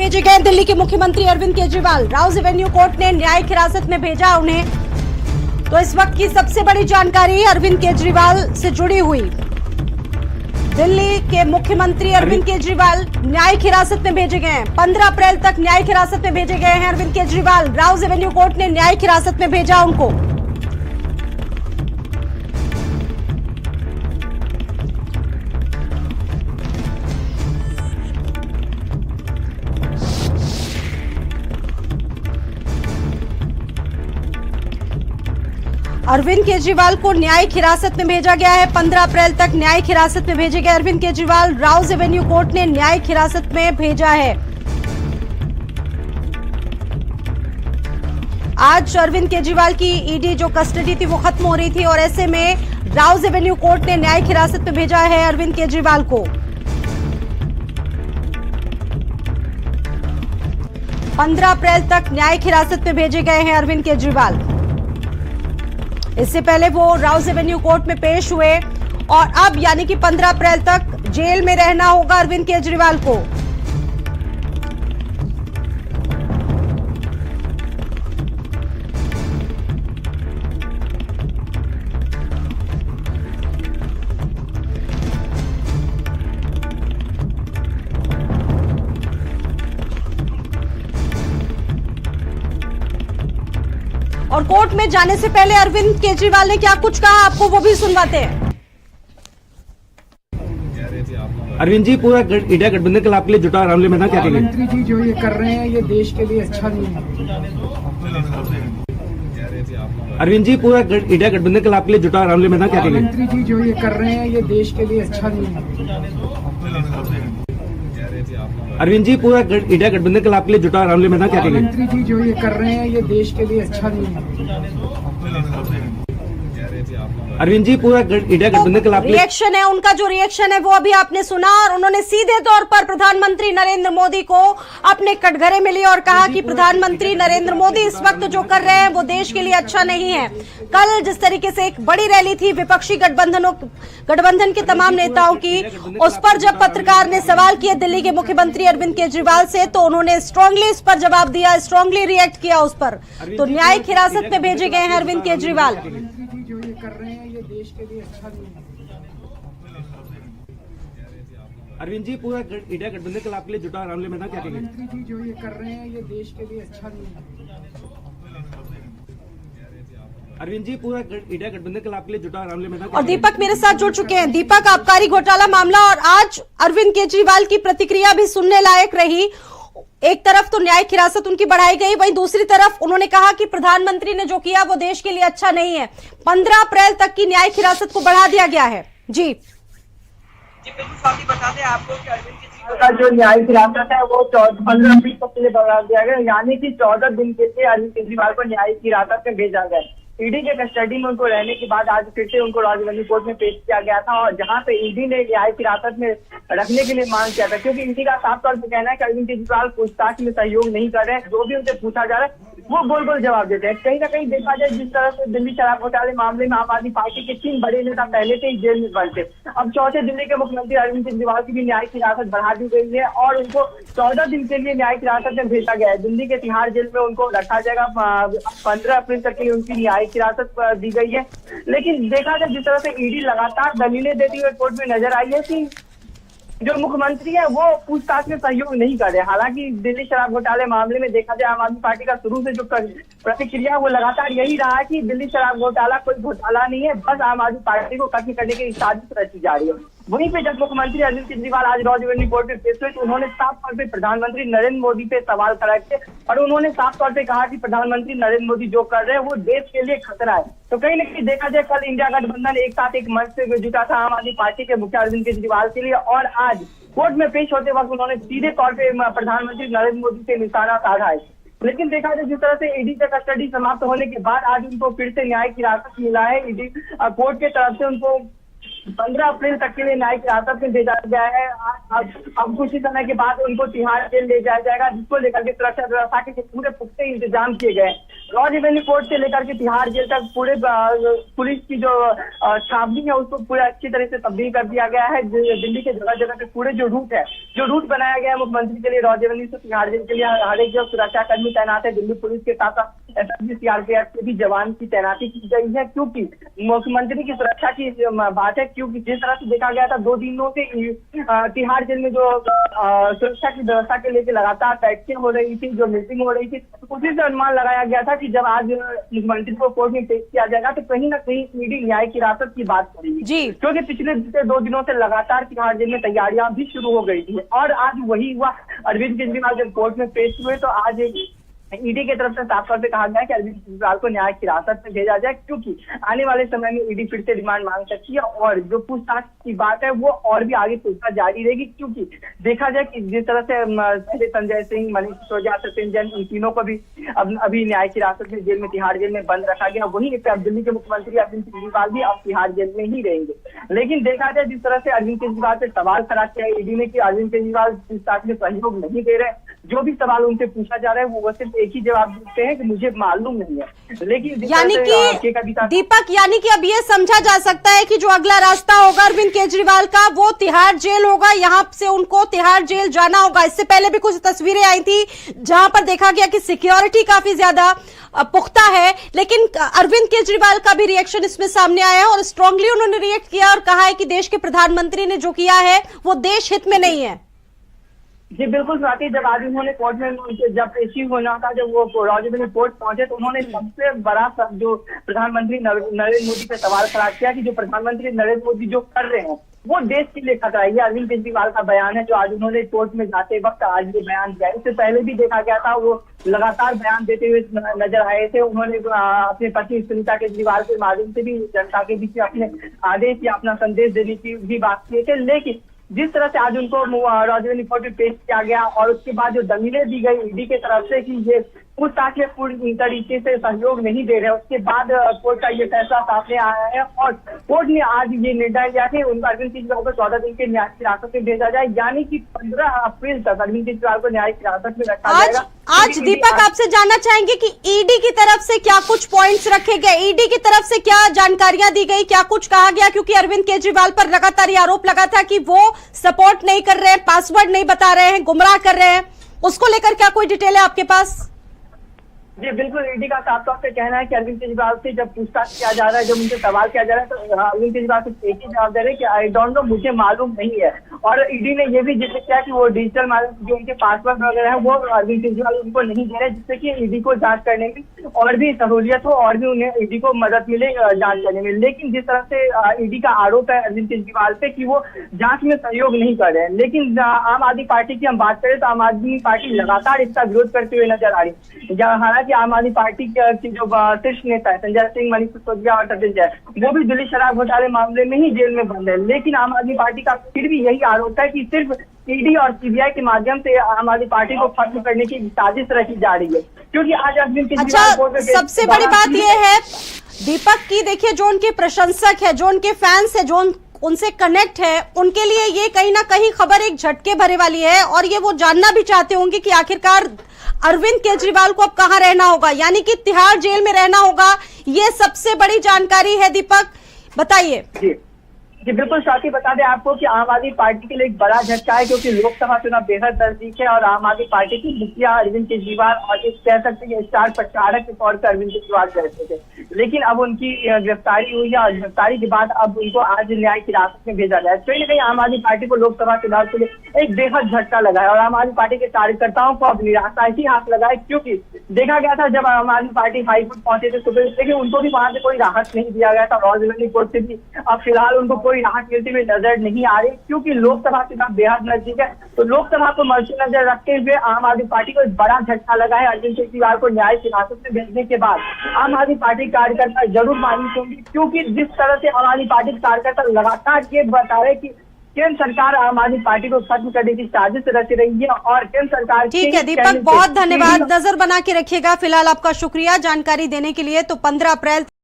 भेजे गए दिल्ली के मुख्यमंत्री अरविंद केजरीवाल। राउज एवेन्यू कोर्ट ने न्यायिक हिरासत में भेजा उन्हें। तो इस वक्त की सबसे बड़ी जानकारी अरविंद केजरीवाल से जुड़ी हुई। दिल्ली के मुख्यमंत्री अरविंद केजरीवाल न्यायिक हिरासत में भेजे गए हैं। 15 अप्रैल तक न्यायिक हिरासत में भेजे गए हैं अरविंद केजरीवाल। राउज एवेन्यू कोर्ट ने न्यायिक हिरासत में भेजा उनको। अरविंद केजरीवाल को न्यायिक हिरासत में भेजा गया है। 15 अप्रैल तक न्यायिक हिरासत में भेजे गए अरविंद केजरीवाल। राउज एवेन्यू कोर्ट ने न्यायिक हिरासत में भेजा है। आज अरविंद केजरीवाल की ईडी जो कस्टडी थी वो खत्म हो रही थी और ऐसे में राउज एवेन्यू कोर्ट ने न्यायिक हिरासत में भेजा है अरविंद केजरीवाल को। 15 अप्रैल तक न्यायिक हिरासत में भेजे गए हैं अरविंद केजरीवाल। इससे पहले वो राउज एवेन्यू कोर्ट में पेश हुए और अब यानी कि 15 अप्रैल तक जेल में रहना होगा अरविंद केजरीवाल को। और कोर्ट में जाने से पहले अरविंद केजरीवाल ने क्या कुछ कहा, आपको वो भी सुनवाते हैं। अरविंद जी, पूरा इंडिया गठबंधन के लाभ के लिए जुटा रामलीला मैदान, क्या कहेंगे? मंत्री जी जो ये कर रहे हैं ये देश के लिए अच्छा नहीं है। अरविंद जी, पूरा इंडिया गठबंधन के लाभ के लिए जुटा रामलीला मैदान, क्या कहेंगे? मंत्री जी जो ये कर रहे हैं ये देश के लिए अच्छा नहीं है। अरविंद जी, पूरा इंडिया गठबंधन के लाभ के लिए जुटा रामलीला मैदान, क्या कहेंगे? मंत्री जी जो ये कर रहे हैं ये देश के लिए अच्छा नहीं है। अरविंद जी, पूरा इंडिया गठबंधन के लाभ के लिए रिएक्शन है उनका, जो रिएक्शन है वो अभी आपने सुना और उन्होंने सीधे तौर पर प्रधानमंत्री नरेंद्र मोदी को अपने कटघरे में लिया और कहा कि प्रधानमंत्री नरेंद्र मोदी इस वक्त जो कर रहे हैं वो देश के लिए अच्छा नहीं है। कल जिस तरीके से एक बड़ी रैली थी विपक्षी गठबंधन के तमाम नेताओं की, उस पर जब पत्रकार ने सवाल किए दिल्ली के मुख्यमंत्री अरविंद केजरीवाल से तो उन्होंने स्ट्रांगली इस पर जवाब दिया, स्ट्रांगली रिएक्ट किया उस पर। तो न्यायिक हिरासत में भेजे गए हैं अरविंद केजरीवाल। जो ये कर रहे हैं ये देश के लिए अच्छा नहीं है। अरविंद जी, पूरा इंडिया गठबंधन के लाभ के लिए जुटा रामलीला मैदान, क्या कहेंगे? मंत्री जी जो ये कर रहे हैं ये देश के लिए अच्छा नहीं है। अरविंद जी, पूरा इंडिया गठबंधन के लाभ के लिए जुटा रामलीला मैदान। और दीपक मेरे साथ जुड़ चुके हैं। दीपक, आबकारी घोटाला मामला और आज अरविंद केजरीवाल की प्रतिक्रिया भी सुनने लायक रही। एक तरफ तो न्यायिक हिरासत उनकी बढ़ाई गई, वहीं दूसरी तरफ उन्होंने कहा कि प्रधानमंत्री ने जो किया वो देश के लिए अच्छा नहीं है। 15 अप्रैल तक की न्यायिक हिरासत को बढ़ा दिया गया है। जी बता दें आपको कि अरविंद केजरीवाल का जो न्यायिक हिरासत है वो 15 अप्रैल तक के लिए बढ़ा दिया गया, यानी कि 14 दिन के लिए अरविंद केजरीवाल को न्यायिक हिरासत में भेजा गया। ईडी के कस्टडी में उनको रहने के बाद आज फिर से उनको राउज एवेन्यू कोर्ट में पेश किया गया था और जहां पे ईडी ने न्यायिक हिरासत में रखने के लिए मांग किया था, क्योंकि ईडी का साफ तौर पर कहना है कि अरविंद केजरीवाल पूछताछ में सहयोग नहीं कर रहे हैं। जो भी उनसे पूछा जा रहा है वो गोल गोल जवाब देते हैं। कहीं ना कहीं देखा जाए जिस तरह से दिल्ली शराब घोटाले मामले में आम आदमी पार्टी के 3 बड़े नेता पहले से ही जेल में बंद थे, अब चौथे दिल्ली के मुख्यमंत्री अरविंद केजरीवाल की भी न्यायिक हिरासत बढ़ा दी गई है और उनको 14 दिन के लिए न्यायिक हिरासत में भेजा गया है। दिल्ली के तिहाड़ जेल में उनको रखा जाएगा। 15 अप्रैल तक के लिए उनकी न्यायिक हिरासत दी गई है। लेकिन देखा जाए जिस तरह से ईडी लगातार दलीलें देती हुए कोर्ट में नजर आई है कि जो मुख्यमंत्री है वो पूछताछ में सहयोग नहीं कर रहे। हालांकि दिल्ली शराब घोटाले मामले में देखा जाए आम आदमी पार्टी का शुरू से जो प्रतिक्रिया वो लगातार यही रहा है कि दिल्ली शराब घोटाला कोई घोटाला नहीं है, बस आम आदमी पार्टी को खत्म करने की साजिश रची जा रही है। वहीं पे जब मुख्यमंत्री अरविंद केजरीवाल आज राउज एवेन्यू कोर्ट में पेश हुए तो उन्होंने साफ तौर पे प्रधानमंत्री नरेंद्र मोदी पे सवाल खड़ा किए और उन्होंने साफ तौर पे कहा कि प्रधानमंत्री नरेंद्र मोदी जो कर रहे हैं वो देश के लिए खतरा है। तो कहीं ना कहीं देखा जाए कल इंडिया गठबंधन एक साथ एक मंच से जुटा था आम आदमी पार्टी के मुखिया अरविंद केजरीवाल के लिए और आज कोर्ट में पेश होते वक्त उन्होंने सीधे तौर पे प्रधानमंत्री नरेंद्र मोदी से निशाना साधा है। लेकिन देखा जाए जिस तरह से ईडी का कस्टडी समाप्त होने के बाद आज उनको फिर से न्यायिक हिरासत मिला है। ईडी कोर्ट के तरफ से उनको 15 अप्रैल तक के लिए न्यायिक हिरासत में भेजा गया है। अब कुछ ही समय के बाद उनको तिहाड़ जेल ले जाया जाएगा, जिसको लेकर के सुरक्षा व्यवस्था के पूरे पुख्ते इंतजाम किए गए। रॉ रेवेन्यू कोर्ट से लेकर के तिहाड़ जेल तक पूरे पुलिस की जो छावनी है उसको पूरा अच्छी तरह से तब्दील कर दिया गया है। दिल्ली के जगह जगह पे पूरे जो रूट बनाया गया है मुख्यमंत्री के लिए रॉ रेवेन्यू से तिहाड़ जेल के लिए हर एक जो सुरक्षा कर्मी तैनात है, दिल्ली पुलिस के साथ साथ एसएसबी सीआरपीएफ के भी जवान की तैनाती की गई है, क्योंकि मुख्यमंत्री की सुरक्षा की बात है। क्योंकि जिस तरह से देखा गया था 2 दिनों से तिहाड़ जेल में जो सुरक्षा की व्यवस्था के लेकर लगातार बैठकें हो रही थी, जो मीटिंग हो रही थी, उसी से अनुमान लगाया गया था कि जब आज मुख्यमंत्री को कोर्ट में पेश किया जाएगा तो कहीं ना कहीं ईडी न्यायिक हिरासत की बात करेगी जी, क्योंकि पिछले 2 दिनों से लगातार तिहाड़ जेल में तैयारियां भी शुरू हो गई थी और आज वही हुआ। अरविंद केजरीवाल जब कोर्ट में पेश हुए तो आज ईडी की तरफ से साफ तौर पे कहा गया कि अरविंद केजरीवाल को न्यायिक हिरासत में भेजा जाए, क्योंकि आने वाले समय में ईडी फिर से रिमांड मांग सकती है और जो पूछताछ की बात है वो और भी आगे पूछताछ जारी रहेगी। क्योंकि देखा जाए कि जिस तरह से पहले संजय सिंह, मनीष सिसोदिया, सचिन जैन, इन तीनों को भी अभी न्यायिक हिरासत में जेल में तिहाड़ जेल में बंद रखा गया, वहीं अब दिल्ली के मुख्यमंत्री अरविंद केजरीवाल भी अब तिहाड़ जेल में ही रहेंगे। लेकिन देखा जाए जिस तरह से अरविंद केजरीवाल से सवाल खड़ा किया ईडी ने कि अरविंद केजरीवाल पूछताछ में सहयोग नहीं दे रहे, जो भी सवाल उनसे पूछा जा रहा है वो सिर्फ एक ही जवाब देते हैं कि मुझे मालूम नहीं है। लेकिन यानी कि दीपक, यानी कि अब ये समझा जा सकता है कि जो अगला रास्ता होगा अरविंद केजरीवाल का वो तिहाड़ जेल होगा, यहाँ से उनको तिहाड़ जेल जाना होगा। इससे पहले भी कुछ तस्वीरें आई थी जहां पर देखा गया कि सिक्योरिटी काफी ज्यादा पुख्ता है, लेकिन अरविंद केजरीवाल का भी रिएक्शन इसमें सामने आया है और स्ट्रांगली उन्होंने रिएक्ट किया और कहा है कि देश के प्रधानमंत्री ने जो किया है वो देश हित में नहीं है। जी बिल्कुल स्वाति, जब आज उन्होंने कोर्ट में जब पेशी होना था, जब वो रॉ रेवेन्यू कोर्ट पहुंचे तो उन्होंने सबसे बड़ा जो प्रधानमंत्री नरेंद्र मोदी पे सवाल खड़ा किया कि जो प्रधानमंत्री नरेंद्र मोदी जो कर रहे हैं वो देश के लिए खतरा है। ये अरविंद केजरीवाल का बयान है जो आज उन्होंने कोर्ट में जाते वक्त आज ये बयान दिया। इससे पहले भी देखा गया था वो लगातार बयान देते हुए नजर आए थे। उन्होंने अपने पत्नी सुनीता केजरीवाल के माध्यम से भी जनता के बीच में अपने आदेश या अपना संदेश देने की भी बात किए थे। लेकिन जिस तरह से आज उनको रॉ रेवेन्यू कोर्ट में पेश किया गया और उसके बाद जो दलीलें दी गई ईडी की तरफ से कि ये पूछताछ में पूरी तरीके से सहयोग नहीं दे रहे, उसके बाद कोर्ट का ये फैसला सामने आया है और कोर्ट ने आज ये निर्णय लिया कि उनको अरविंद केजरीवाल को 14 दिन के न्यायिक हिरासत में भेजा जाए, यानी कि 15 अप्रैल तक अरविंद केजरीवाल को न्यायिक हिरासत में रखा जाएगा। आज दीपक आपसे जानना चाहेंगे कि ईडी की तरफ से क्या कुछ पॉइंट्स रखे गए, ईडी की तरफ से क्या जानकारियां दी गई, क्या कुछ कहा गया, क्योंकि अरविंद केजरीवाल पर लगातार आरोप लगा था कि वो सपोर्ट नहीं कर रहे हैं, पासवर्ड नहीं बता रहे हैं, गुमराह कर रहे हैं, उसको लेकर क्या कोई डिटेल है आपके पास? जी बिल्कुल, ईडी का साफ तौर पे कहना है कि अरविंद केजरीवाल से जब पूछताछ किया जा रहा है, जब उनसे सवाल किया जा रहा है तो अरविंद केजरीवाल से एक ही जवाब दे रहे कि आई डोंट नो, मुझे मालूम नहीं है। और ईडी ने ये भी जिक्र किया कि वो डिजिटल माध्यम जो उनके पासवर्ड वगैरह है वो अरविंद केजरीवाल उनको नहीं दे रहे, जिससे कि ईडी को जांच करने में और भी सहूलियत हो और भी उन्हें ईडी को मदद मिले जांच करने में। लेकिन जिस तरह से ईडी का आरोप है अरविंद केजरीवाल पे कि वो जांच में सहयोग नहीं कर रहे हैं, लेकिन आम आदमी पार्टी की हम बात करें तो आम आदमी पार्टी लगातार इसका विरोध करते हुए नजर आ रही है। हालांकि आम आदमी पार्टी की जो शीर्ष नेता है संजय सिंह, मनीष सिसोदिया और सचिन जैन वो भी दिल्ली शराब घोटाले मामले में ही जेल में बंद है, लेकिन आम आदमी पार्टी का फिर भी यही आरोप है कि सिर्फ ईडी और सीबीआई के माध्यम से आम आदमी पार्टी को खत्म करने की साजिश रची जा रही है। क्योंकि आज अरविंद केजरीवाल सबसे बड़ी बात यह है दीपक की, देखिए जो उनके प्रशंसक है, जो उनके फैंस है, जो उनसे कनेक्ट है, उनके लिए ये कहीं ना कहीं खबर एक झटके भरे वाली है और ये वो जानना भी चाहते होंगे कि आखिरकार अरविंद केजरीवाल को अब कहां रहना होगा, यानी कि तिहाड़ जेल में रहना होगा। ये सबसे बड़ी जानकारी है दीपक, बताइए। जी बिल्कुल स्वाति, बता दें आपको कि आम आदमी पार्टी के लिए एक बड़ा झटका है क्योंकि लोकसभा चुनाव बेहद नजदीक है और आम आदमी पार्टी की मुखिया अरविंद केजरीवाल और एक कह सकते हैं स्टार प्रचारक के तौर पर अरविंद केजरीवाल रहते थे, लेकिन अब उनकी गिरफ्तारी हुई है और गिरफ्तारी के बाद अब उनको आज न्यायिक हिरासत में भेजा गया है। कहीं ना कहीं आम आदमी पार्टी को लोकसभा चुनाव के लिए एक बेहद झटका लगा है और आम आदमी पार्टी के कार्यकर्ताओं को अब निराशा ही हाथ लगा है, क्योंकि देखा गया था जब आम आदमी पार्टी हाईकोर्ट पहुंचे थे सुबह, लेकिन उनको भी वहां से कोई राहत नहीं दिया गया था, रॉ रेवेन्यू कोर्ट से भी अब फिलहाल उनको कोई राहत मिलती हुई नजर नहीं आ रही, क्योंकि लोकसभा चुनाव बेहद नजदीक है। तो लोकसभा को मद्देनजर रखते हुए आम आदमी पार्टी को एक बड़ा झटका लगा है। अरविंद केजरीवाल को न्यायिक हिरासत में भेजने के बाद आम आदमी पार्टी कार्यकर्ता जरूर मायूस होंगे, क्योंकि जिस तरह से आम आदमी पार्टी के कार्यकर्ता लगातार ये बता रहे कि केंद्र सरकार आम आदमी पार्टी को खत्म करने की साजिश रच रही है और केंद्र सरकार। ठीक है दीपक, बहुत धन्यवाद, नजर बना के रखिएगा। फिलहाल आपका शुक्रिया जानकारी देने के लिए। तो 15 अप्रैल